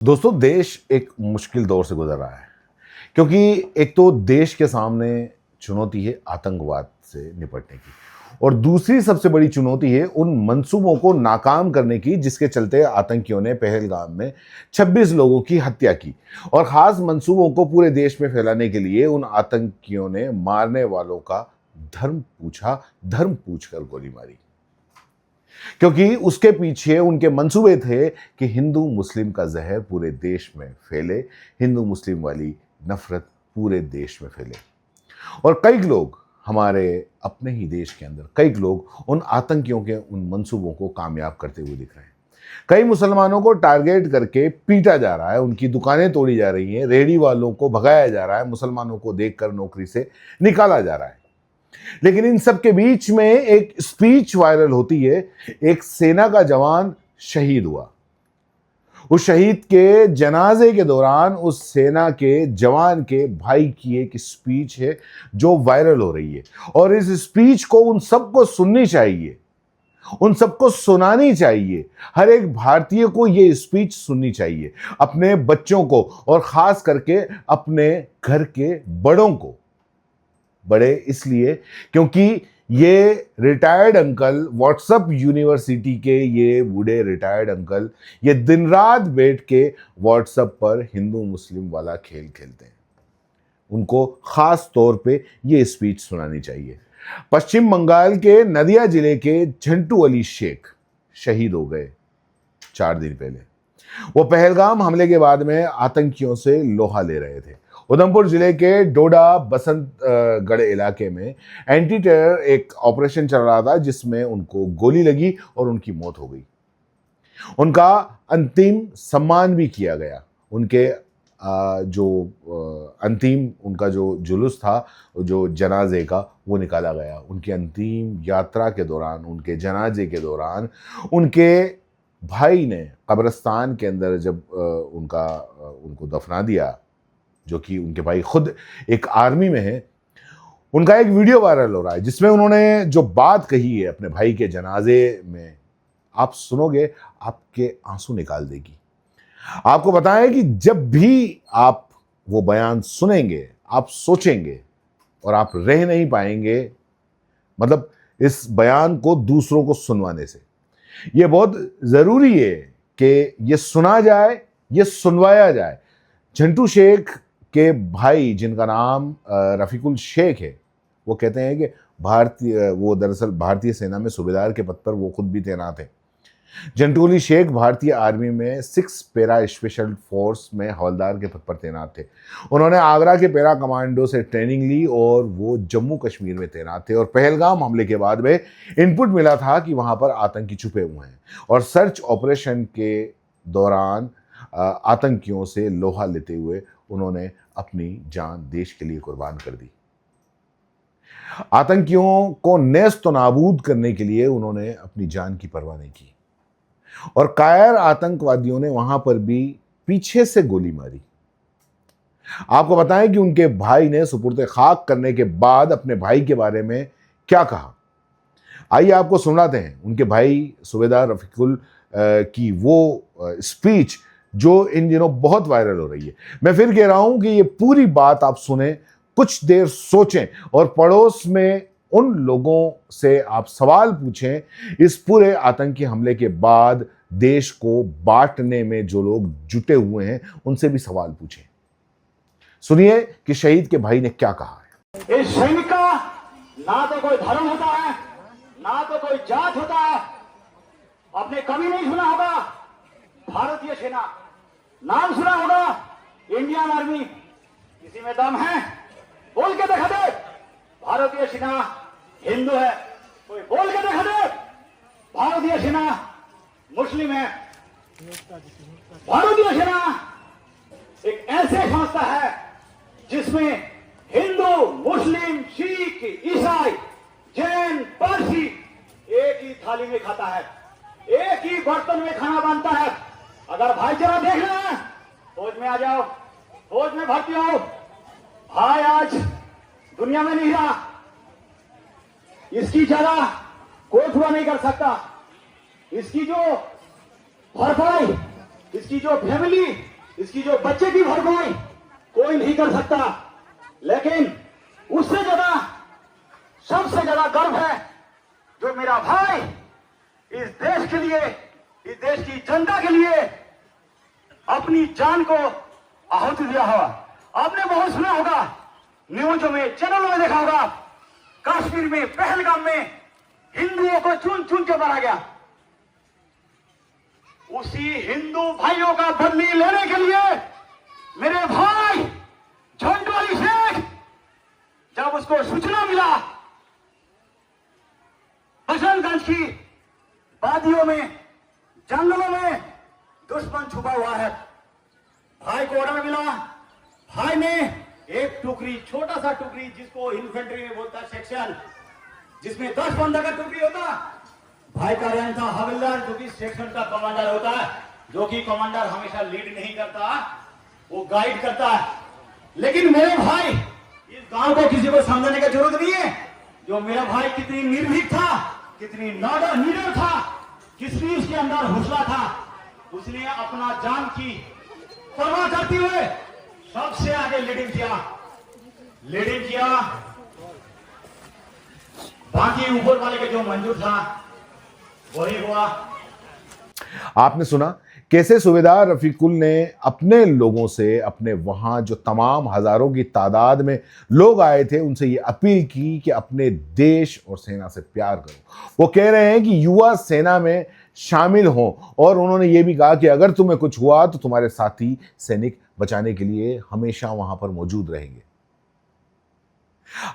दोस्तों, देश एक मुश्किल दौर से गुजर रहा है क्योंकि एक तो देश के सामने चुनौती है आतंकवाद से निपटने की और दूसरी सबसे बड़ी चुनौती है उन मंसूबों को नाकाम करने की जिसके चलते आतंकियों ने पहलगाम में 26 लोगों की हत्या की। और खास मंसूबों को पूरे देश में फैलाने के लिए उन आतंकियों ने मारने वालों का धर्म पूछकर गोली मारी, क्योंकि उसके पीछे उनके मंसूबे थे कि हिंदू मुस्लिम का जहर पूरे देश में फैले, हिंदू मुस्लिम वाली नफरत पूरे देश में फैले। और कई लोग हमारे अपने ही देश के अंदर कई लोग उन आतंकियों के उन मंसूबों को कामयाब करते हुए दिख रहे हैं। कई मुसलमानों को टारगेट करके पीटा जा रहा है, उनकी दुकानें तोड़ी जा रही हैं, रेहड़ी वालों को भगाया जा रहा है, मुसलमानों को देखकर नौकरी से निकाला जा रहा है। लेकिन इन सब के बीच में एक स्पीच वायरल होती है। एक सेना का जवान शहीद हुआ। उस शहीद के जनाजे के दौरान उस सेना के जवान के भाई की एक स्पीच है जो वायरल हो रही है और इस स्पीच को उन सबको सुननी चाहिए, उन सबको सुनानी चाहिए। हर एक भारतीय को यह स्पीच सुननी चाहिए, अपने बच्चों को और खास करके अपने घर के बड़ों को। बड़े इसलिए क्योंकि ये रिटायर्ड अंकल, व्हाट्सएप यूनिवर्सिटी के ये बूढ़े रिटायर्ड अंकल, ये दिन रात बैठ के व्हाट्सएप पर हिंदू मुस्लिम वाला खेल खेलते हैं। उनको खास तौर पे ये स्पीच सुनानी चाहिए। पश्चिम बंगाल के नदिया जिले के झंटू अली शेख शहीद हो गए 4 दिन पहले। वो पहलगाम हमले के बाद में आतंकियों से लोहा ले रहे थे। उधमपुर जिले के डोडा बसंतगढ़ इलाके में एंटी टेरर एक ऑपरेशन चल रहा था जिसमें उनको गोली लगी और उनकी मौत हो गई। उनका अंतिम सम्मान भी किया गया। उनके अंतिम उनका जो जुलूस था, जो जनाजे का, वो निकाला गया। उनकी अंतिम यात्रा के दौरान, उनके जनाजे के दौरान उनके भाई ने कब्रिस्तान के अंदर जब उनको दफना दिया, जो कि उनके भाई खुद एक आर्मी में है, उनका एक वीडियो वायरल हो रहा है जिसमें उन्होंने जो बात कही है अपने भाई के जनाजे में, आप सुनोगे आपके आंसू निकाल देगी। आपको बताएं कि जब भी आप वो बयान सुनेंगे आप सोचेंगे और आप रह नहीं पाएंगे, मतलब इस बयान को दूसरों को सुनवाने से। ये बहुत जरूरी है कि ये सुना जाए, ये सुनवाया जाए। झंटू शेख के भाई, जिनका नाम रफीकुल शेख है, वो कहते हैं कि वो दरअसल भारतीय सेना में सूबेदार के पद पर वो खुद भी तैनात है। झंटू अली शेख भारतीय आर्मी में 6 पैरा स्पेशल फोर्स में हवलदार के पद पर तैनात थे। उन्होंने आगरा के पैरा कमांडो से ट्रेनिंग ली और वो जम्मू कश्मीर में तैनात थे। और पहलगाम हमले के बाद में इनपुट मिला था कि वहां पर आतंकी छुपे हुए हैं और सर्च ऑपरेशन के दौरान आतंकियों से लोहा लेते हुए उन्होंने अपनी जान देश के लिए कुर्बान कर दी। आतंकियों को नेस्त नाबूद करने के लिए उन्होंने अपनी जान की परवाह नहीं की और कायर आतंकवादियों ने वहां पर भी पीछे से गोली मारी। आपको बताएं कि उनके भाई ने सुपुर्द खाक करने के बाद अपने भाई के बारे में क्या कहा। आइए आपको सुनाते हैं उनके भाई सूबेदार रफीकुल की वो स्पीच जो इन दिनों बहुत वायरल हो रही है। मैं फिर कह रहा हूं कि ये पूरी बात आप सुने, कुछ देर सोचें और पड़ोस में उन लोगों से आप सवाल पूछें। इस पूरे आतंकी हमले के बाद देश को बांटने में जो लोग जुटे हुए हैं उनसे भी सवाल पूछें। सुनिए कि शहीद के भाई ने क्या कहा है। इस सैनिक का ना तो कोई धर्म होता है, ना तो कोई जात होता है। आपने कभी नहीं सुना होगा भारतीय सेना, नाम सुना होगा इंडियन आर्मी। किसी में दम है? बोल के देखा दे भारतीय सेना हिंदू है। कोई बोल के देखा दे भारतीय सेना मुस्लिम है। भारतीय सेना एक ऐसे संस्था है जिसमें हिंदू, मुस्लिम, सिख, ईसाई, जैन, पारसी एक ही थाली में खाता है, एक ही बर्तन में खाना बनता है। अगर भाईचारा देखना है फौज में आ जाओ, फौज में भर्ती हो। भाई आज दुनिया में नहीं रहा, इसकी जगह कोई पूरा नहीं कर सकता। इसकी जो भरपाई, इसकी जो फैमिली इसकी जो बच्चे की भरपाई कोई नहीं कर सकता, लेकिन उससे ज्यादा, सबसे ज्यादा गर्व है जो मेरा भाई इस देश के लिए, इस देश की जनता के लिए अपनी जान को आहुति दिया हुआ। आपने बहुत सुना होगा, न्यूज़ों में, चैनलों में देखा होगा, कश्मीर में, पहलगाम में हिंदुओं को चुन चुन के मारा गया। उसी हिंदू भाइयों का बदली लेने के लिए मेरे भाई झंडू अली शेख, जब उसको सूचना मिला बसंतगंज की वादियों में, जंगलों में दुश्मन छुपा हुआ है, भाई को ऑर्डर मिला। भाई ने एक टुकड़ी, छोटा सा टुकड़ी, जिसको इन्फेंट्री में बोलता है सेक्शन, जिसमें 10 बंदा का टुकड़ी होता, भाई का रैंक था हवलदार, जो कि सेक्शन का कमांडर होता है, जो कि कमांडर हमेशा लीड नहीं करता, वो गाइड करता है। लेकिन मेरे भाई, इस गांव को किसी को समझाने की जरूरत नहीं है, जो मेरा भाई कितनी निर्भीक था, कितनी निडर था, कितनी उसके अंदर हौसला था, उसने अपना जान की परवाह करते हुए सबसे आगे लीडिंग किया। बाकी ऊपर वाले के जो मंजूर था वही हुआ। आपने सुना कैसे सूबेदार रफीकुल ने अपने लोगों से, अपने वहां जो तमाम हजारों की तादाद में लोग आए थे, उनसे ये अपील की कि अपने देश और सेना से प्यार करो। वो कह रहे हैं कि युवा सेना में शामिल हों, और उन्होंने ये भी कहा कि अगर तुम्हें कुछ हुआ तो तुम्हारे साथी सैनिक बचाने के लिए हमेशा वहां पर मौजूद रहेंगे।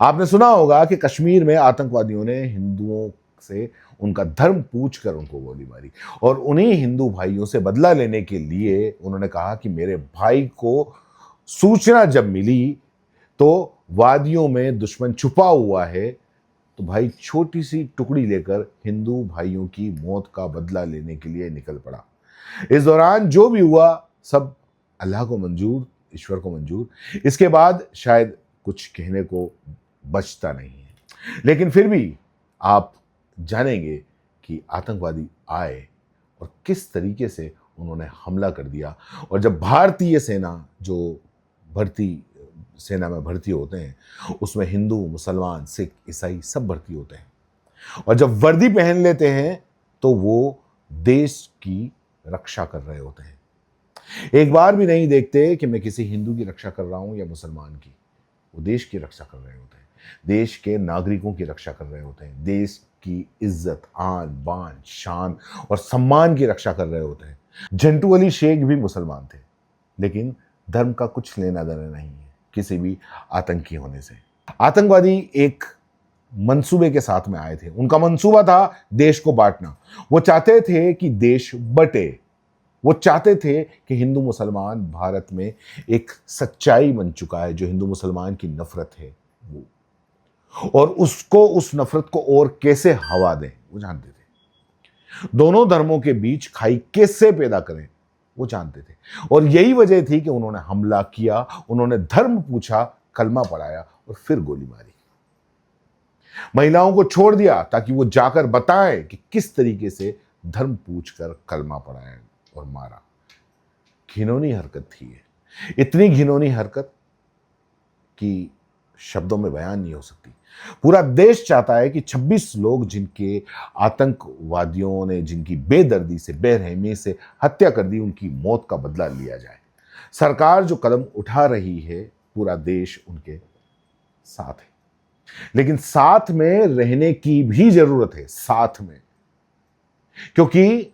आपने सुना होगा कि कश्मीर में आतंकवादियों ने हिंदुओं से उनका धर्म पूछकर उनको गोली मारी, और उन्हीं हिंदू भाइयों से बदला लेने के लिए उन्होंने कहा कि मेरे भाई को सूचना जब मिली तो वादियों में दुश्मन छुपा हुआ है, तो भाई छोटी सी टुकड़ी लेकर हिंदू भाइयों की मौत का बदला लेने के लिए निकल पड़ा। इस दौरान जो भी हुआ सब अल्लाह को मंजूर, ईश्वर को मंजूर। इसके बाद शायद कुछ कहने को बचता नहीं है, लेकिन फिर भी आप जानेंगे कि आतंकवादी आए और किस तरीके से उन्होंने हमला कर दिया। और जब भारतीय सेना, जो सेना में भर्ती होते हैं, उसमें हिंदू, मुसलमान, सिख, ईसाई सब भर्ती होते हैं, और जब वर्दी पहन लेते हैं तो वो देश की रक्षा कर रहे होते हैं। एक बार भी नहीं देखते कि मैं किसी हिंदू की रक्षा कर रहा हूं या मुसलमान की, वो देश की रक्षा कर रहे होते हैं, देश के नागरिकों की रक्षा कर रहे होते हैं, देश की इज्जत, आन बान, शान और सम्मान की रक्षा कर रहे होते हैं। झंटू अली शेख भी मुसलमान थे, लेकिन धर्म का कुछ लेना देना नहीं है किसी भी आतंकी होने से। आतंकवादी एक मंसूबे के साथ में आए थे। उनका मंसूबा था देश को बांटना। वो चाहते थे कि देश बटे, वो चाहते थे कि हिंदू मुसलमान, भारत में एक सच्चाई बन चुका है जो हिंदू मुसलमान की नफरत है वो, और उसको, उस नफरत को और कैसे हवा दें वो जानते थे। दोनों धर्मों के बीच खाई कैसे पैदा करें वो जानते थे, और यही वजह थी कि उन्होंने हमला किया, उन्होंने धर्म पूछा, कलमा पढ़ाया और फिर गोली मारी। महिलाओं को छोड़ दिया ताकि वो जाकर बताएं कि किस तरीके से धर्म पूछकर कलमा पढ़ाया और मारा। घिनौनी हरकत थी ये, इतनी घिनौनी हरकत कि शब्दों में बयान नहीं हो सकती। पूरा देश चाहता है कि 26 लोग जिनके आतंकवादियों ने, जिनकी बेदर्दी से, बेरहमी से हत्या कर दी, उनकी मौत का बदला लिया जाए। सरकार जो कदम उठा रही है, पूरा देश उनके साथ है, लेकिन साथ में रहने की भी जरूरत है, साथ में, क्योंकि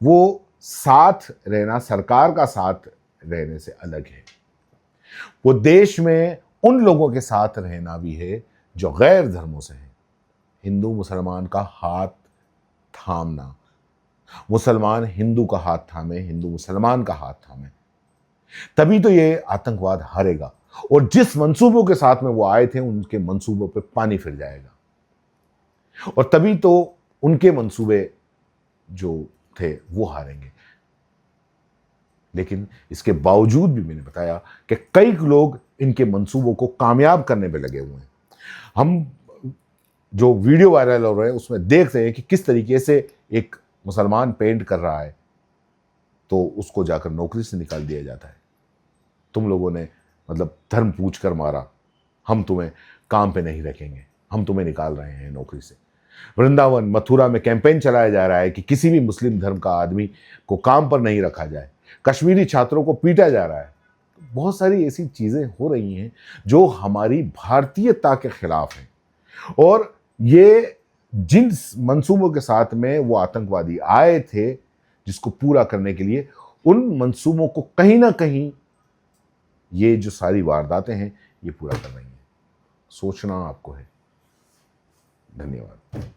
वो साथ रहना सरकार का साथ रहने से अलग है। वो देश में उन लोगों के साथ रहना भी है जो गैर धर्मों से हैं। हिंदू मुसलमान का हाथ थामना, मुसलमान हिंदू का हाथ थामे, हिंदू मुसलमान का हाथ थामे, तभी तो ये आतंकवाद हारेगा। और जिस मंसूबों के साथ में वो आए थे, उनके मंसूबों पे पानी फिर जाएगा, और तभी तो उनके मंसूबे जो थे वो हारेंगे। लेकिन इसके बावजूद भी मैंने बताया कि कई लोग इनके मंसूबों को कामयाब करने में लगे हुए हैं। हम जो वीडियो वायरल हो रहे हैं उसमें देख रहे हैं कि किस तरीके से एक मुसलमान पेंट कर रहा है तो उसको जाकर नौकरी से निकाल दिया जाता है। तुम लोगों ने मतलब धर्म पूछ कर मारा, हम तुम्हें काम पे नहीं रखेंगे, हम तुम्हें निकाल रहे हैं नौकरी से। वृंदावन मथुरा में कैंपेन चलाया जा रहा है कि किसी भी मुस्लिम धर्म का आदमी को काम पर नहीं रखा जाए। कश्मीरी छात्रों को पीटा जा रहा है। बहुत सारी ऐसी चीजें हो रही हैं जो हमारी भारतीयता के खिलाफ हैं। और ये जिन मंसूबों के साथ में वो आतंकवादी आए थे, जिसको पूरा करने के लिए, उन मंसूबों को कहीं ना कहीं ये जो सारी वारदातें हैं ये पूरा कर रही हैं। सोचना आपको है। धन्यवाद।